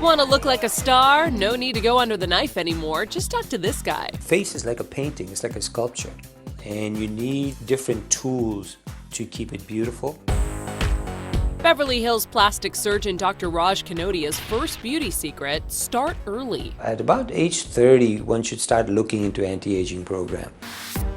Want to look like a star? No need to go under the knife anymore. Just talk to this guy. Face is like a painting, it's like a sculpture. And you need different tools to keep it beautiful. Beverly Hills plastic surgeon Dr. Raj Kanodia's first beauty secret: start early. At about age 30, one should start looking into anti-aging program.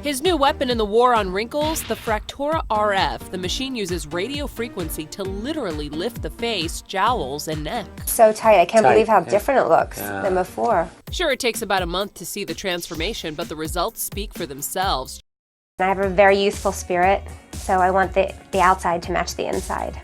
His new weapon in the war on wrinkles, the Fractora RF. The machine uses radio frequency to literally lift the face, jowls, and neck. So tight. I can't believe how different it looks than before. Sure, it takes about a month to see the transformation, but the results speak for themselves. I have a very youthful spirit, so I want the outside to match the inside.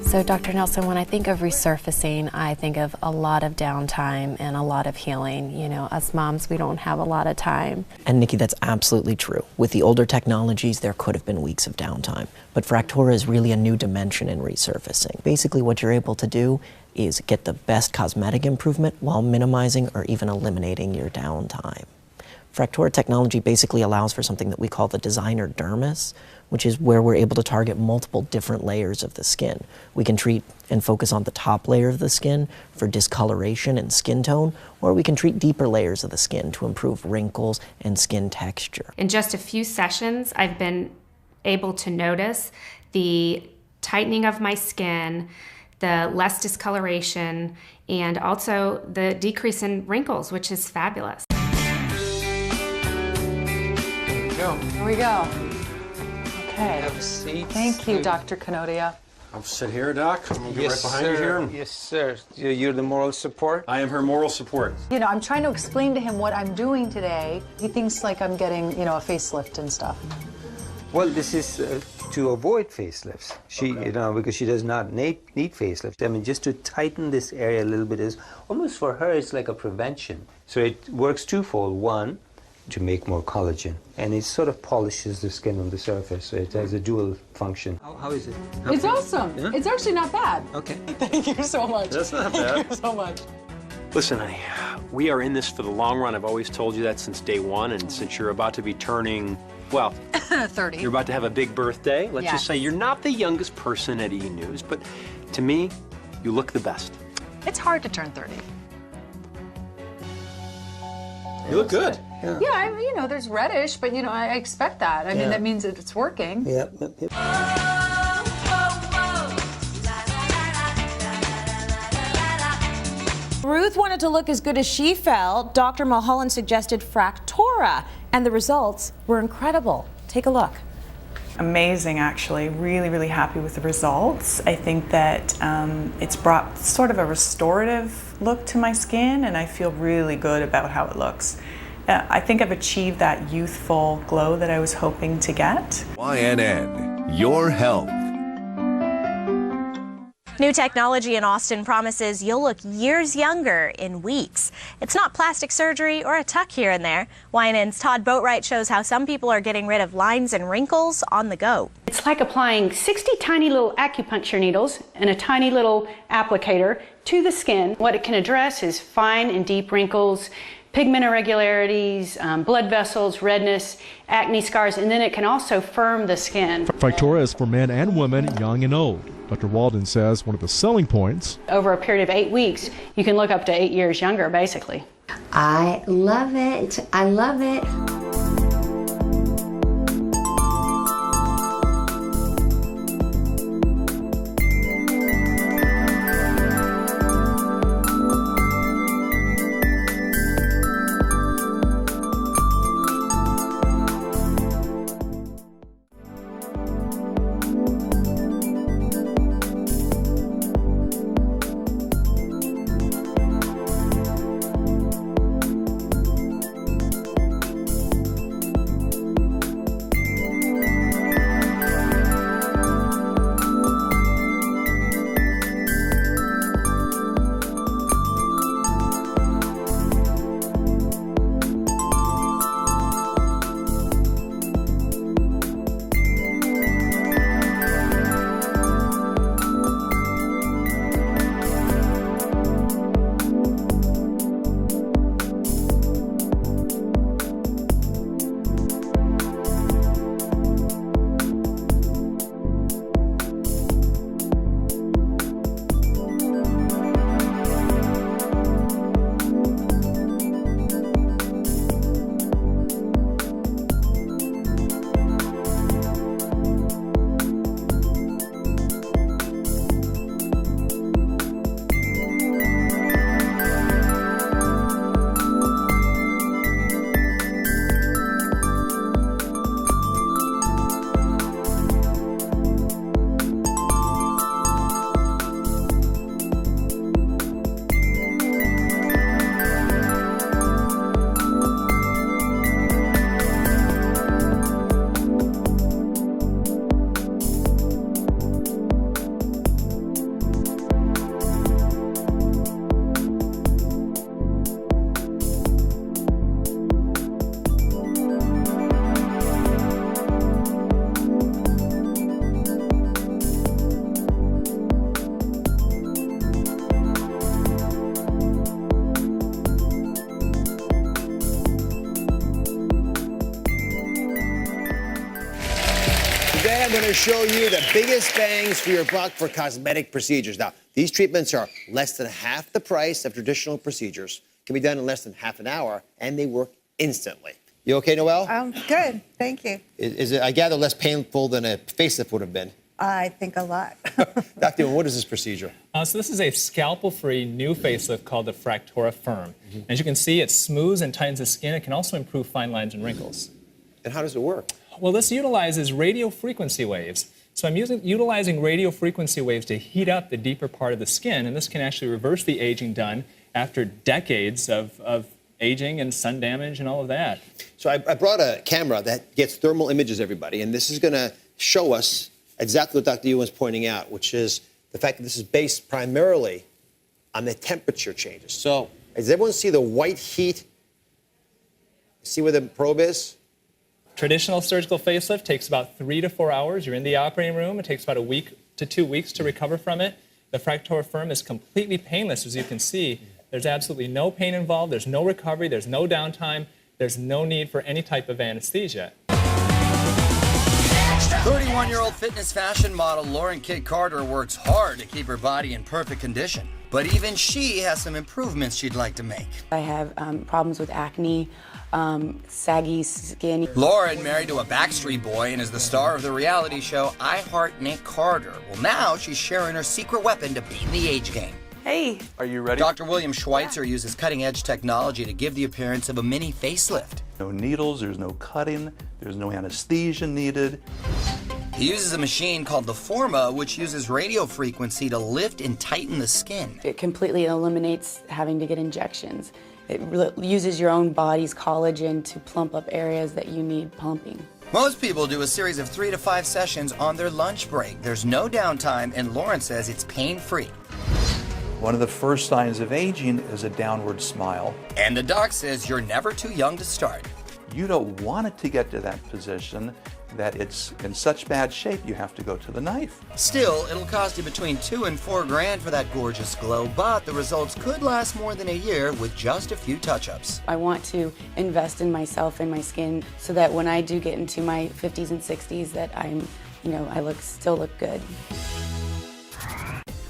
So Dr. Nelson, when I think of resurfacing, I think of a lot of downtime and a lot of healing. You know, us moms, we don't have a lot of time. And Nikki, that's absolutely true. With the older technologies, there could have been weeks of downtime. But Fractora is really a new dimension in resurfacing. Basically, what you're able to do is get the best cosmetic improvement while minimizing or even eliminating your downtime. Fractora technology basically allows for something that we call the designer dermis, which is where we're able to target multiple different layers of the skin. We can treat and focus on the top layer of the skin for discoloration and skin tone, or we can treat deeper layers of the skin to improve wrinkles and skin texture. In just a few sessions, I've been able to notice the tightening of my skin, the less discoloration, and also the decrease in wrinkles, which is fabulous. Here we go. Okay. Have a seat. Thank you, Dr. Kanodia. I'll sit here, Doc. I'm going to get right behind you here. Yes, sir. You're the moral support? I am her moral support. You know, I'm trying to explain to him what I'm doing today. He thinks like I'm getting, you know, a facelift and stuff. Well, this is to avoid facelifts. Because she does not need facelifts. I mean, just to tighten this area a little bit is almost, for her, it's like a prevention. So it works twofold. One, to make more collagen, and it sort of polishes the skin on the surface, so it has a dual function. How is it? It's awesome. Yeah? It's actually not bad. Okay. Thank you so much. That's not bad. Thank you so much. Listen, honey, we are in this for the long run. I've always told you that since day one, and since you're about to be turning, well, 30. You're about to have a big birthday. Let's just say you're not the youngest person at E! News, but to me, you look the best. It's hard to turn 30. You look good. Yeah, you know, there's reddish, but, you know, I expect that. I mean, that means that it's working. Yep. Ruth wanted to look as good as she felt. Dr. Mulholland suggested Fractora, and the results were incredible. Take a look. Amazing, actually. Really, really happy with the results. I think that it's brought sort of a restorative look to my skin, and I feel really good about how it looks. I think I've achieved that youthful glow that I was hoping to get. YNN, your health. New technology in Austin promises you'll look years younger in weeks. It's not plastic surgery or a tuck here and there. YNN's Todd Boatwright shows how some people are getting rid of lines and wrinkles on the go. It's like applying 60 tiny little acupuncture needles and a tiny little applicator to the skin. What it can address is fine and deep wrinkles, pigment irregularities, blood vessels, redness, acne scars, and then it can also firm the skin. Fractora is for men and women, young and old. Dr. Walden says one of the selling points: over a period of 8 weeks, you can look up to 8 years younger, basically. I love it. I love it. going to show you the biggest bangs for your buck for cosmetic procedures. Now, these treatments are less than half the price of traditional procedures, can be done in less than half an hour, and they work instantly. You okay, Noelle? Good, thank you. Is it, I gather, less painful than a facelift would have been? I think a lot. Dr. What is this procedure? So this is a scalpel-free new facelift called the Fractora Firm. As you can see, it smooths and tightens the skin. It can also improve fine lines and wrinkles. And how does it work? Well, this utilizes radio frequency waves. So I'm utilizing radio frequency waves to heat up the deeper part of the skin, and this can actually reverse the aging done after decades of aging and sun damage and all of that. So I brought a camera that gets thermal images, everybody, and this is going to show us exactly what Dr. Ewan's pointing out, which is the fact that this is based primarily on the temperature changes. So does everyone see the white heat? See where the probe is? Traditional surgical facelift takes about 3 to 4 hours. You're in the operating room. It takes about a week to 2 weeks to recover from it. The Fractora Firm is completely painless, as you can see. There's absolutely no pain involved. There's no recovery. There's no downtime. There's no need for any type of anesthesia. 31-year-old fitness fashion model Lauren Kit Carter works hard to keep her body in perfect condition. But even she has some improvements she'd like to make. I have problems with acne, saggy skin. Lauren, married to a Backstreet Boy and is the star of the reality show I Heart Nick Carter. Well, now she's sharing her secret weapon to beat the age game. Hey. Are you ready? Dr. William Schweitzer uses cutting-edge technology to give the appearance of a mini facelift. No needles, there's no cutting, there's no anesthesia needed. He uses a machine called the Forma, which uses radio frequency to lift and tighten the skin. It completely eliminates having to get injections. It uses your own body's collagen to plump up areas that you need plumping. Most people do a series of 3 to 5 sessions on their lunch break. There's no downtime, and Lauren says it's pain-free. One of the first signs of aging is a downward smile. And the doc says you're never too young to start. You don't want it to get to that position that it's in such bad shape you have to go to the knife. Still, it'll cost you between $2,000 and $4,000 for that gorgeous glow, but the results could last more than a year with just a few touch-ups. I want to invest in myself and my skin so that when I do get into my 50s and 60s that I still look good.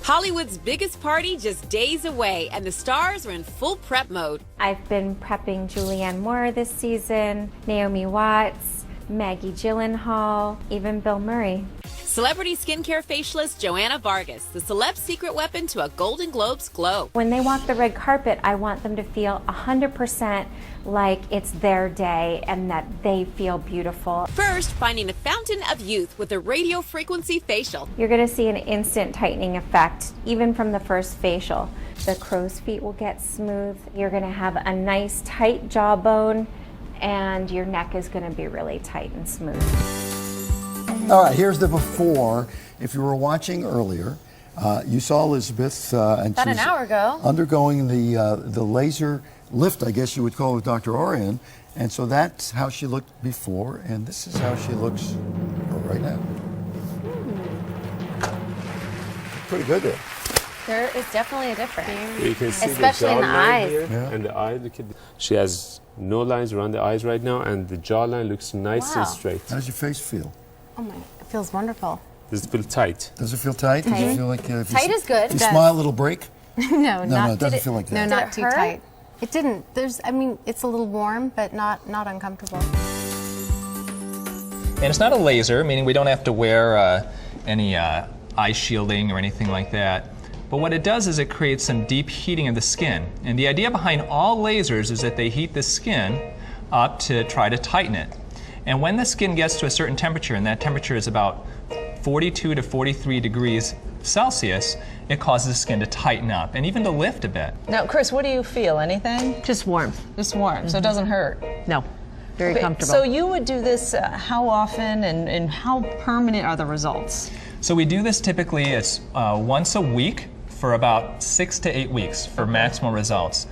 Hollywood's biggest party just days away, and the stars are in full prep mode. I've been prepping Julianne Moore this season, Naomi Watts, Maggie Gyllenhaal, even Bill Murray. Celebrity skincare facialist Joanna Vargas, the celeb secret weapon to a Golden Globes glow. When they walk the red carpet, I want them to feel 100% like it's their day and that they feel beautiful. First, finding a fountain of youth with a radio frequency facial. You're going to see an instant tightening effect, even from the first facial. The crow's feet will get smooth. You're going to have a nice tight jawbone, and your neck is going to be really tight and smooth. All right, here's the before. If you were watching earlier, you saw Elizabeth, and About an hour ago. undergoing the laser lift, I guess you would call it, with Dr. Orion. And so that's how she looked before, and this is how she looks right now. Pretty good there. There is definitely a difference. You can see especially the in the jawline eyes. here, Yeah. and the eye. Look at she has no lines around the eyes right now, and the jawline looks nice and Wow. straight. How does your face feel? Oh my, it feels wonderful. Does it feel tight? Does it feel tight? Tight. Does it feel like if Tight you, is good. If you Does. smile, a little break? No, it doesn't feel like that. No, Did not it too hurt? tight. It didn't. It's a little warm, but not uncomfortable. And it's not a laser, meaning we don't have to wear any eye shielding or anything like that. But what it does is it creates some deep heating of the skin. And the idea behind all lasers is that they heat the skin up to try to tighten it. And when the skin gets to a certain temperature, and that temperature is about 42 to 43 degrees Celsius, it causes the skin to tighten up and even to lift a bit. Now, Chris, what do you feel? Anything? Just warm. Just warm, so it doesn't hurt? No, very comfortable. So you would do this how often and how permanent are the results? So we do this typically, it's once a week for about 6 to 8 weeks for maximal results.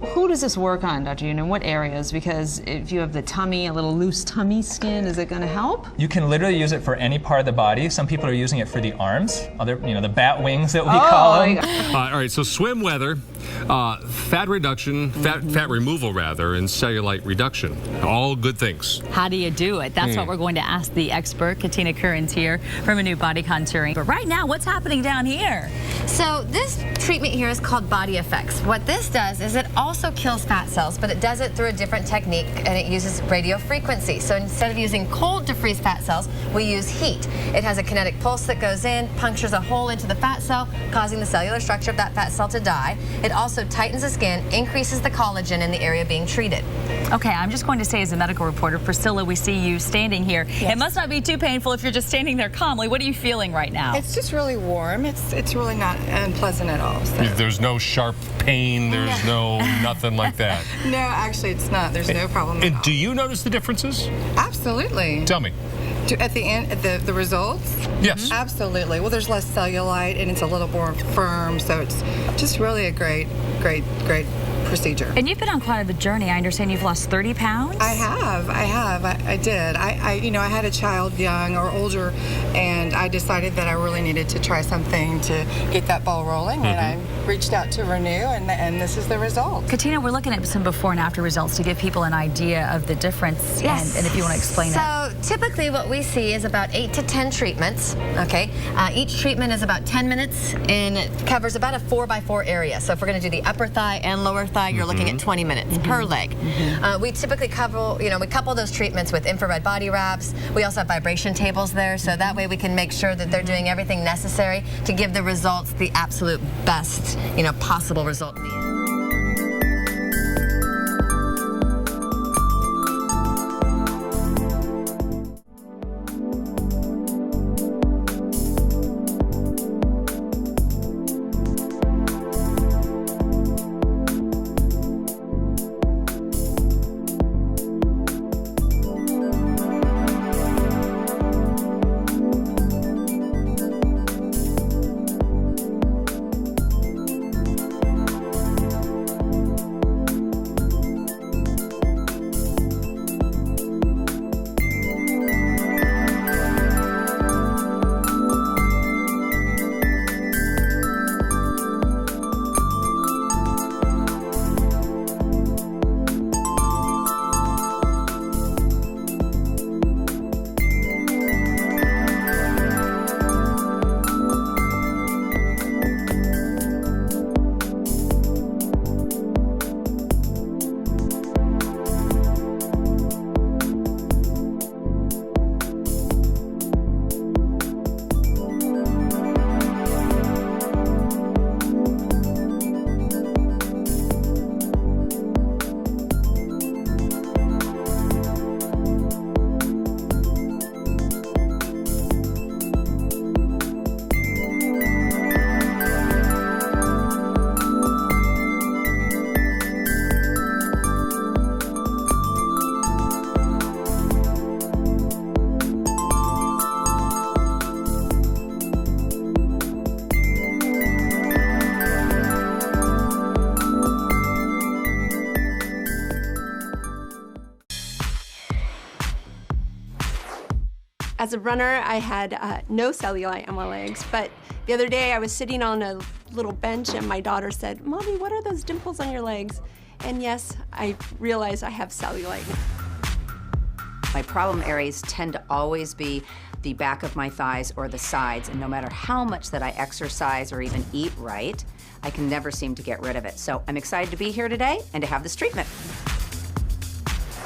who does this work on, Dr. Yoon, and what areas? Because if you have the tummy, a little loose tummy skin, is it going to help? You can literally use it for any part of the body. Some people are using it for the arms, the bat wings that we call them. All right, so swim weather, fat reduction, fat removal rather, and cellulite reduction. All good things. How do you do it? That's what we're going to ask the expert. Katina Curran's here from A New Body Contouring. But right now, what's happening down here? So this treatment here is called Body Effects. What this does is it also kills fat cells, but it does it through a different technique, and it uses radio frequency. So instead of using cold to freeze fat cells, we use heat. It has a kinetic pulse that goes in, punctures a hole into the fat cell, causing the cellular structure of that fat cell to die. It also tightens the skin, increases the collagen in the area being treated. Okay, I'm just going to say as a medical reporter, Priscilla, we see you standing here. Yes. It must not be too painful if you're just standing there calmly. What are you feeling right now? It's just really warm. It's really not unpleasant at all. So. There's no sharp pain. There's no nothing like that. No, actually, it's not. There's no problem at all. Do you notice the differences? Absolutely. Tell me. At the end, the results? Yes. Absolutely. Well, there's less cellulite, and it's a little more firm, so it's just really a great procedure. And you've been on quite a journey. I understand you've lost 30 pounds? I have. I did. I had a child young or older, and I decided that I really needed to try something to get that ball rolling, and I reached out to Renew, and this is the result. Katina, we're looking at some before and after results to give people an idea of the difference. Yes. And if you want to explain that. So typically what we see is about 8 to 10 treatments, okay? Each treatment is about 10 minutes, and it covers about a 4x4 area. So if we're going to do the upper thigh and lower thigh, you're looking at 20 minutes per leg. We typically couple those treatments with infrared body wraps. We also have vibration tables there, so that way we can make sure that they're doing everything necessary to give the results the absolute best, possible result in the end. As a runner, I had no cellulite on my legs, but the other day I was sitting on a little bench and my daughter said, "Mommy, what are those dimples on your legs?" And yes, I realized I have cellulite. My problem areas tend to always be the back of my thighs or the sides, and no matter how much that I exercise or even eat right, I can never seem to get rid of it. So I'm excited to be here today and to have this treatment.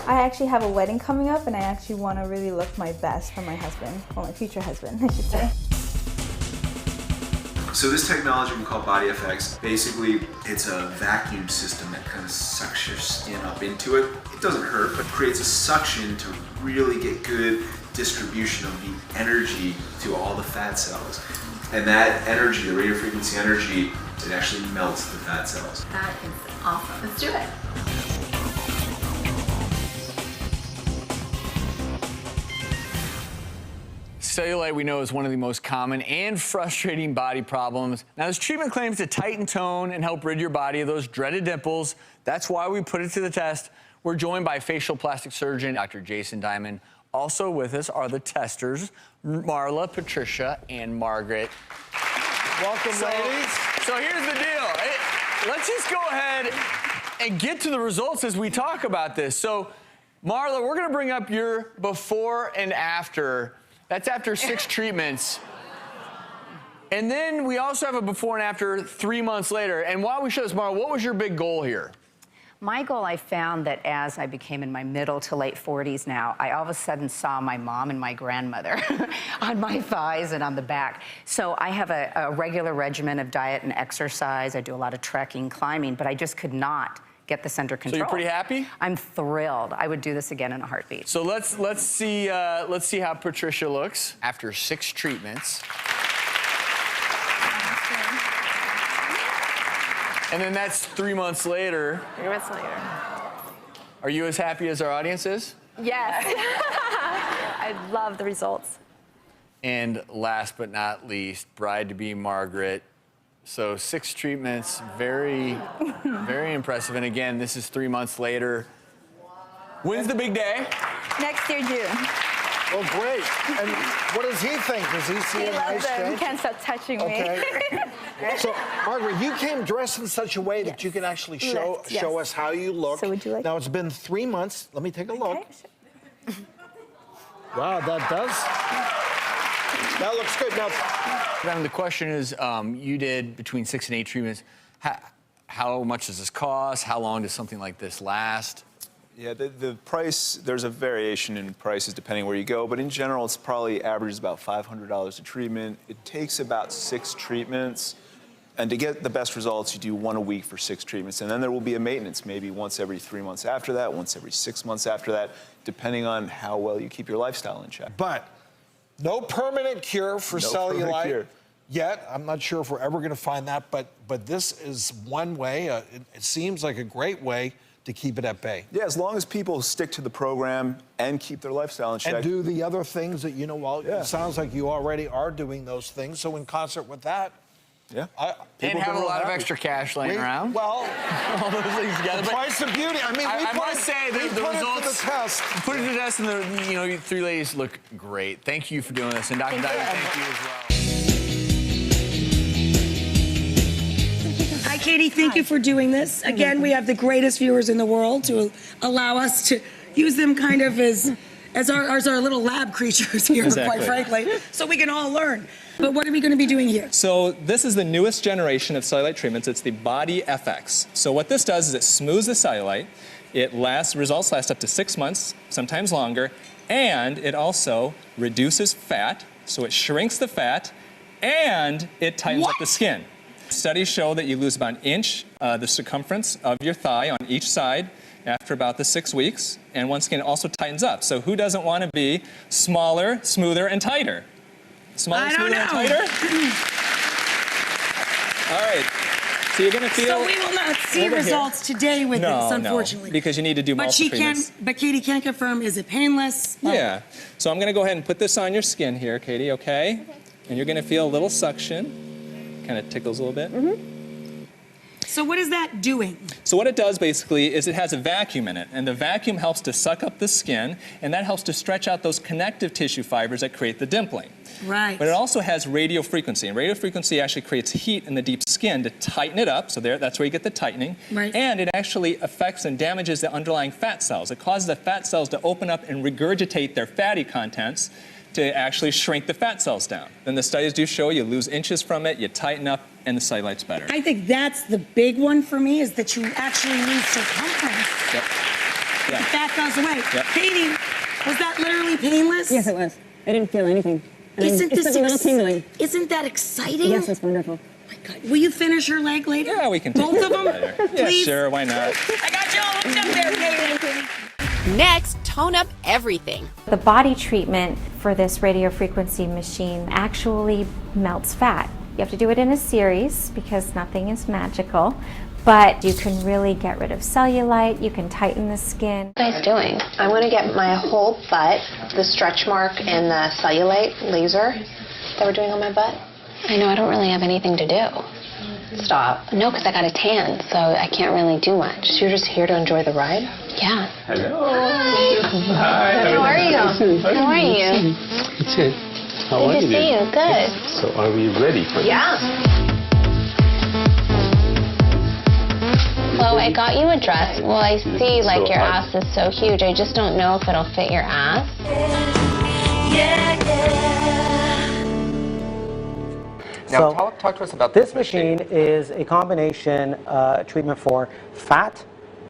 I actually have a wedding coming up, and I actually want to really look my best for my husband, or my future husband, I should say. So this technology we call Body Effects, basically it's a vacuum system that kind of sucks your skin up into it. It doesn't hurt, but creates a suction to really get good distribution of the energy to all the fat cells. And that energy, the radio frequency energy, it actually melts the fat cells. That is awesome. Let's do it. Cellulite, we know, is one of the most common and frustrating body problems. Now, this treatment claims to tighten, tone, and help rid your body of those dreaded dimples. That's why we put it to the test. We're joined by facial plastic surgeon Dr. Jason Diamond. Also with us are the testers, Marla, Patricia, and Margaret. Welcome, ladies. So here's the deal. Let's just go ahead and get to the results as we talk about this. So, Marla, we're going to bring up your before and after. That's after 6 treatments. And then we also have a before and after 3 months later. And while we show this, Marla, what was your big goal here? My goal, I found that as I became in my middle to late 40s now, I all of a sudden saw my mom and my grandmother on my thighs and on the back. So I have a regular regimen of diet and exercise. I do a lot of trekking, climbing, but I just could not get this under control. So you're pretty happy? I'm thrilled. I would do this again in a heartbeat. So let's see how Patricia looks after 6 treatments. And then that's 3 months later. 3 months later. Are you as happy as our audience is? Yes. I love the results. And last but not least, bride-to-be Margaret. So 6 treatments, very, very impressive. And again, this is 3 months later. When's the big day? Next year, June. Well, great. And what does he think? Does he see a nice change? He can't stop touching me. Okay. So, Margaret, you came dressed in such a way that you can actually show us how you look. So would you like? Now, it's been 3 months. Let me take a look. Wow, that looks good. Now, the question is, you did between 6 and 8 treatments. How much does this cost? How long does something like this last? Yeah, the price, there's a variation in prices depending where you go, but in general, it's probably averages about $500 a treatment. It takes about 6 treatments, and to get the best results, you do 1 a week for 6 treatments, and then there will be a maintenance, maybe once every 3 months after that, once every 6 months after that, depending on how well you keep your lifestyle in check. But no permanent cure for cellulite yet. I'm not sure if we're ever going to find that, but this is one way. It seems like a great way to keep it at bay. Yeah, as long as people stick to the program and keep their lifestyle in check. And do the other things that, it sounds like you already are doing those things. So in concert with that, yeah. And have a lot of extra cash laying around. Well, all those things together. The price of beauty. I mean, I must say the results. It to the test. Put it to the test, and you 3 ladies look great. Thank you for doing this, and Dr. Diamond, thank you as well. Hi, Katie. Thank you for doing this. Again, we have the greatest viewers in the world to allow us to use them kind of as our little lab creatures here, quite frankly, so we can all learn. But what are we going to be doing here? So this is the newest generation of cellulite treatments. It's the Body FX. So what this does is it smooths the cellulite. Results last up to 6 months, sometimes longer, and it also reduces fat, so it shrinks the fat, and it tightens up the skin. Studies show that you lose about 1 inch the circumference of your thigh on each side after about the 6 weeks, and once again, it also tightens up. So who doesn't want to be smaller, smoother, and tighter? Smaller, smoother, and tighter? All right. So you're going to feel. So we will not see results today with this, unfortunately. No, because you need to do multiple treatments. But Katie can confirm, is it painless? Yeah. So I'm going to go ahead and put this on your skin here, Katie, okay? And you're going to feel a little suction. Kind of tickles a little bit. Mm-hmm. So what is that doing? So what it does basically is it has a vacuum in it, and the vacuum helps to suck up the skin, and that helps to stretch out those connective tissue fibers that create the dimpling. Right. But it also has radio frequency, and radio frequency actually creates heat in the deep skin to tighten it up, so that's where you get the tightening. Right. And it actually affects and damages the underlying fat cells. It causes the fat cells to open up and regurgitate their fatty contents to actually shrink the fat cells down. Then the studies do show you lose inches from it, you tighten up, and the cellulite's better. I think that's the big one for me, is that you actually lose circumference. Yep. Yeah. The fat goes away. Yep. Katie, was that literally painless? Yes, it was. I didn't feel anything. Isn't that exciting? Yes, it's wonderful. Oh my God. Will you finish your leg later? Yeah, we can take both of them. Later. Please? Yeah, sure, why not? I got you all hooked up there, Katie. Next, tone up everything. The body treatment for this radiofrequency machine actually melts fat. You have to do it in a series because nothing is magical, but you can really get rid of cellulite, you can tighten the skin. What are you guys doing? I want to get my whole butt, the stretch mark and the cellulite laser that we're doing on my butt. I know I don't really have anything to do. Stop. No, because I got a tan, so I can't really do much. So you're just here to enjoy the ride? Yeah. Hello. Hi. How are you? How are you? Good. How are you? Good to see you. Good. So are we ready for this? Yeah. Well, I got you a dress. Well, I see like your ass is so huge. I just don't know if it'll fit your ass. Now, talk to us about this machine. Is a combination treatment for fat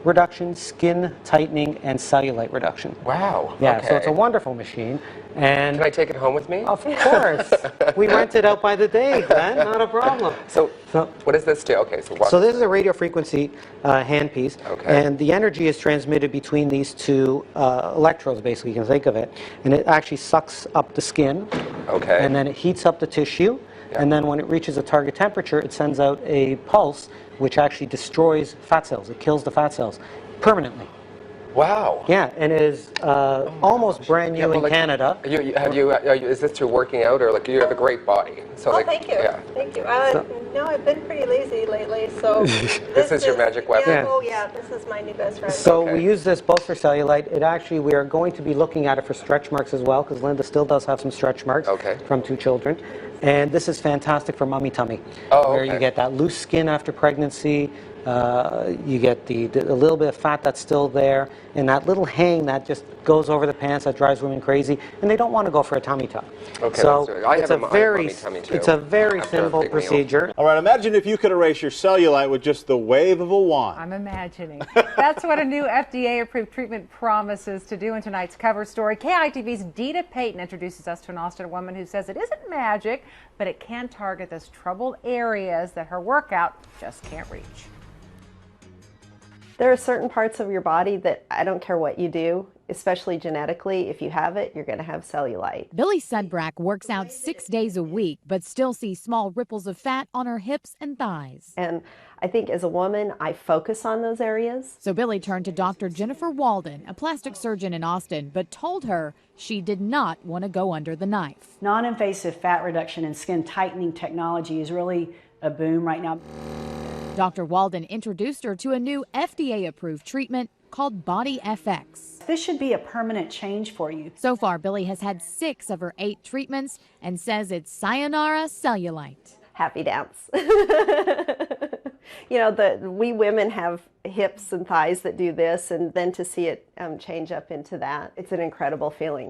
reduction, skin tightening, and cellulite reduction. Wow. Yeah, okay. so it's a wonderful machine. And can I take it home with me? Of course. We rent it out by the day, Glenn. Not a problem. So what does this do? Okay, so what? So this is a radio frequency handpiece, and the energy is transmitted between these two electrodes, basically, you can think of it. And it actually sucks up the skin, and then it heats up the tissue, and then when it reaches a target temperature, it sends out a pulse, which actually destroys fat cells. It kills the fat cells permanently. Wow. Yeah, and it is almost brand new in Canada. Is this through working out, or like you have a great body? So Thank you. Yeah. Thank you. No, I've been pretty lazy lately, so. This is your magic weapon. Yeah, oh yeah, this is my new best friend. So we use this both for cellulite. It actually, we are going to be looking at it for stretch marks as well, because Linda still does have some stretch marks from 2 children. And this is fantastic for mummy tummy, where you get that loose skin after pregnancy. You get the little bit of fat that's still there, and that little hang that just goes over the pants that drives women crazy, and they don't want to go for a tummy tuck. Okay, so I it's have a a very mummy tummy too. it's a very simple procedure. All right, imagine if you could erase your cellulite with just the wave of a wand. I'm imagining. That's what a new FDA-approved treatment promises to do in tonight's cover story. KITV's Dita Payton introduces us to an Austin woman who says it isn't magic, but it can target those troubled areas that her workout just can't reach. There are certain parts of your body that I don't care what you do, especially genetically, if you have it, you're going to have cellulite. Billy Sudbrack works out 6 days a week, but still sees small ripples of fat on her hips and thighs. And I think as a woman, I focus on those areas. So Billy turned to Dr. Jennifer Walden, a plastic surgeon in Austin, but told her she did not want to go under the knife. Non-invasive fat reduction and skin tightening technology is really a boom right now. Dr. Walden introduced her to a new FDA-approved treatment called Body FX. This should be a permanent change for you. So far, Billy has had 6 of her 8 treatments and says it's sayonara cellulite. Happy dance. You know, we women have hips and thighs that do this, and then to see it change up into that, it's an incredible feeling.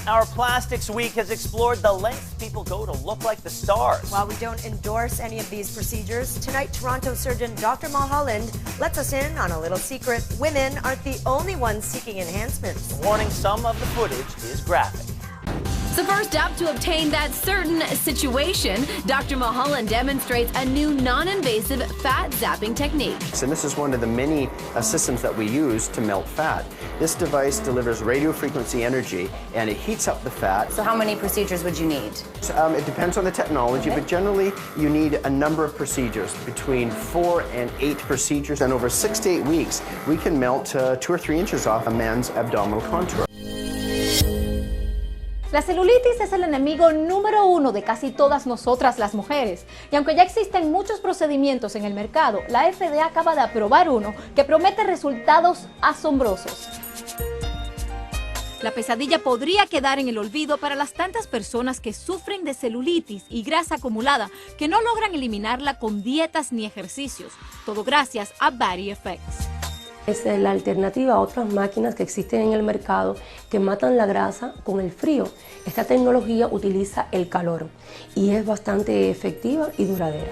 Our Plastics Week has explored the lengths people go to look like the stars. While we don't endorse any of these procedures, tonight Toronto surgeon Dr. Mulholland lets us in on a little secret. Women aren't the only ones seeking enhancements. Warning, some of the footage is graphic. So first up, to obtain that certain situation, Dr. Mulholland demonstrates a new non-invasive fat zapping technique. And this is one of the many systems that we use to melt fat. This device delivers radio frequency energy and it heats up the fat. So how many procedures would you need? It depends on the technology, but generally you need a number of procedures, between 4 and 8 procedures. And over 6 to 8 weeks, we can melt 2 or 3 inches off a man's abdominal contour. La celulitis es el enemigo número 1 de casi todas nosotras las mujeres. Y aunque ya existen muchos procedimientos en el mercado, la FDA acaba de aprobar uno que promete resultados asombrosos. La pesadilla podría quedar en el olvido para las tantas personas que sufren de celulitis y grasa acumulada que no logran eliminarla con dietas ni ejercicios. Todo gracias a Body FX. Es la alternativa a otras máquinas que existen en el mercado que matan la grasa con el frío. Esta tecnología utiliza el calor y es bastante efectiva y duradera.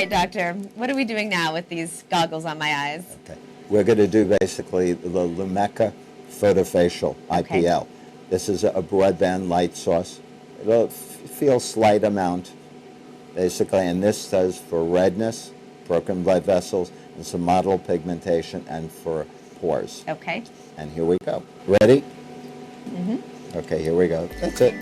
right, doctor. What are we doing now with these goggles on my eyes? We're going to do basically the Lumeka Photofacial, IPL. This is a broadband light source. It'll feel slight amount, basically, and this does for redness, broken blood vessels, and some mottled pigmentation, and for pores. Okay. And here we go. Ready? Mm-hmm. Okay, here we go. That's it.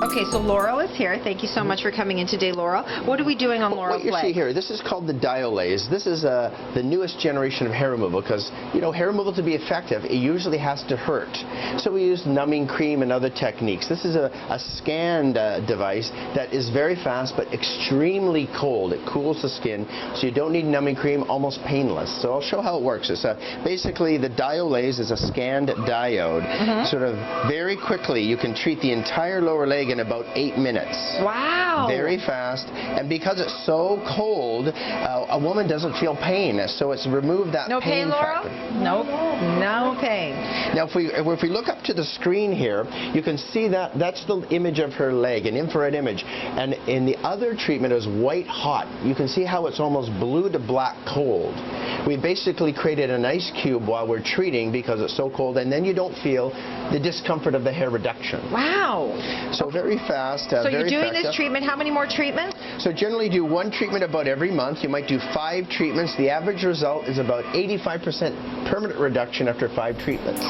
Okay, so Laurel is here. Thank you so much for coming in today, Laurel. What are we doing on Laurel's What you see here, this is called the Diolaze. This is the newest generation of hair removal because, you know, hair removal to be effective, it usually has to hurt. So we use numbing cream and other techniques. This is a scanned device that is very fast but extremely cold. It cools the skin, so you don't need numbing cream, almost painless. So I'll show how it works. It's basically the Diolaze is a scanned diode. Sort of very quickly, you can treat the entire lower leg in about 8 minutes. Wow. Very fast. And because it's so cold, a woman doesn't feel pain. So it's removed that pain Laurel? factor. Nope. No pain. Now, if we look up to the screen here, you can see that that's the image of her leg, an infrared image. And in the other treatment, it was white hot. You can see how it's almost blue to black cold. We basically created an ice cube while we're treating because it's so cold, and then you don't feel the discomfort of the hair reduction. Wow. So very fast. So very you're doing effective. this treatment, how many more treatments? So generally do 1 treatment about every month. You might do 5 treatments. The average result is about 85% permanent reduction after 5 treatments.